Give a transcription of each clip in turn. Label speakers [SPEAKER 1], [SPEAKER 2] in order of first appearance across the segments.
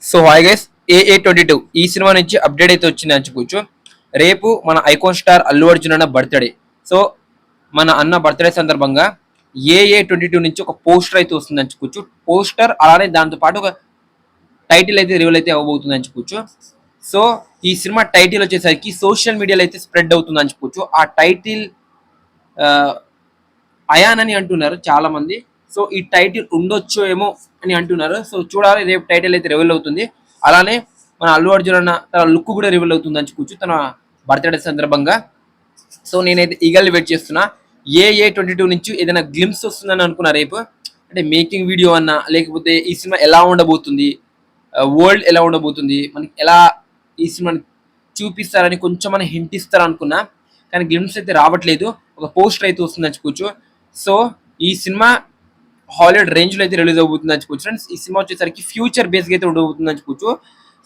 [SPEAKER 1] So hi guys, AA22 ఈ cinema నుంచి update అయితే వచ్చింది అని చెప్పొచ్చు. రేపు మన ఐకాన్ స్టార్ అల్లు అర్జున్ అన్న బర్త్డే. సో మన అన్న బర్త్డే సందర్భంగా AA22 నుంచి ఒక పోస్టర్ అయితే వస్తుంది అని చెప్పొచ్చు. పోస్టర్ అలానే దాంతో పాటు ఒక టైటిల్ అయితే రివీల్ అయితే అవ్వబోతుంది అని చెప్పొచ్చు. సో ఈ సినిమా టైటిల్ వచ్చేసరికి సోషల్ మీడియాలో అయితే స్ప్రెడ్ అవుతుంది అని చెప్పొచ్చు. ఆ టైటిల్ అయాన్ అని అంటున్నారు చాలా మంది. సో ఈ టైటిల్ ఉండొచ్చు ఏమో అని అంటున్నారు. సో చూడాలి, రేపు టైటిల్ అయితే రివీల్ అవుతుంది. అలానే మన అల్లు అర్జున్ అన్న తన లుక్ కూడా రివీల్ అవుతుంది అని చెప్పొచ్చు తన బర్త్డే సందర్భంగా. సో నేనైతే ఈగల్ వెయిట్ చేస్తున్నా. AA22 నుంచి ఏదైనా గ్లిమ్స్ వస్తుందని అనుకున్నా రేపు, అంటే మేకింగ్ వీడియో అన్నా, లేకపోతే ఈ సినిమా ఎలా ఉండబోతుంది, వరల్డ్ ఎలా ఉండబోతుంది, మనకి ఎలా ఈ సినిమాని చూపిస్తారని కొంచెం మన హింట్ ఇస్తారు అనుకున్నా, కానీ గ్లిమ్స్ అయితే రావట్లేదు. ఒక పోస్టర్ అయితే వస్తుందని చెప్పొచ్చు. సో ఈ సినిమా హాలీవుడ్ రేంజ్ లో అయితే రిలీజ్ అవబోతుంది అని చెప్పొచ్చు ఫ్రెండ్స్. ఈ సినిమా వచ్చేసరికి ఫ్యూచర్ బేస్గా అయితే ఉండబోతుంది అని చెప్పొచ్చు.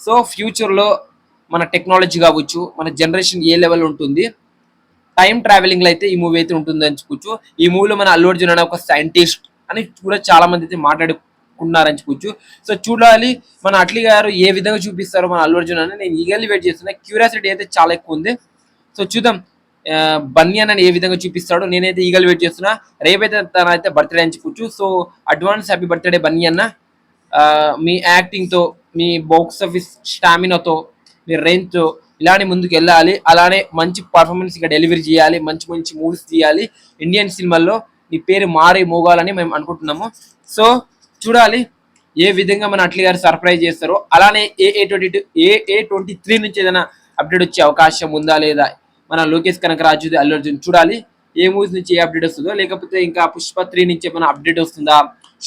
[SPEAKER 1] సో ఫ్యూచర్ లో మన టెక్నాలజీ కావచ్చు, మన జనరేషన్ ఏ లెవెల్ ఉంటుంది, టైం ట్రావెలింగ్ లో అయితే ఈ మూవీ అయితే ఉంటుంది అని చెప్పొచ్చు. ఈ మూవీలో మన అల్లు అర్జున్ అనే ఒక సైంటిస్ట్ అని కూడా చాలా మంది అయితే మాట్లాడుకున్నారని చెప్పొచ్చు. సో చూడాలి మన అట్లీ గారు ఏ విధంగా చూపిస్తారో మన అల్లు అర్జున్ అని నేను ఈగర్లీ వెయిట్ చేస్తున్నా. క్యూరియాసిటీ అయితే చాలా ఎక్కువ ఉంది. సో చూద్దాం బన్యన్ అని ఏ విధంగా చూపిస్తాడో. నేనైతే ఈగల్ వెయిట్ చేస్తున్నా. రేపైతే తనైతే బర్త్డే అని చెప్పొచ్చు. So advance happy birthday Bunny అన్న. మీ యాక్టింగ్తో, మీ బాక్స్ ఆఫీస్ స్టామినాతో, మీ రేంజ్తో ఇలానే ముందుకు వెళ్ళాలి. అలానే మంచి పర్ఫార్మెన్స్ ఇంకా డెలివరీ చేయాలి, మంచి మంచి మూవీస్ తీయాలి. ఇండియన్ సినిమాల్లో నీ పేరు మారి మోగాలని మేము అనుకుంటున్నాము. సో చూడాలి ఏ విధంగా మన అట్లీ గారు సర్ప్రైజ్ చేస్తారో. అలానే AA23 నుంచి ఏదైనా అప్డేట్ వచ్చే అవకాశం ఉందా లేదా, మన లోకేష్ కనకరాజు, అల్లు అర్జున్ చూడాలి ఏ మూవీస్ నుంచి ఏ అప్డేట్ వస్తుందో, లేకపోతే ఇంకా పుష్ప 3 నుంచి ఏమైనా అప్డేట్ వస్తుందా,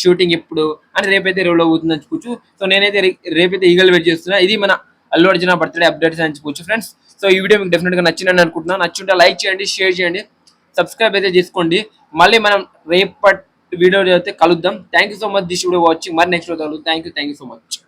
[SPEAKER 1] షూటింగ్ ఎప్పుడు అని రేపైతే రోల్ అవుతుందని చెప్పొచ్చు. సో నేనైతే రేపైతే ఈగల్ వెయిట్ చేస్తున్నా. ఇది మన అల్లు అర్జున్ బర్త్డే అప్డేట్స్ అని చెప్పొచ్చు ఫ్రెండ్స్. సో ఈ వీడియో మీకు డెఫినెట్ గా నచ్చిందని అనుకుంటున్నాను. నచ్చుంటే లైక్ చేయండి, షేర్ చేయండి, సబ్స్క్రైబ్ అయితే చేసుకోండి. మళ్ళీ మనం రేపటి వీడియో అయితే కలుద్దాం. Thank you so much this video watching. మరి next video thank you so much.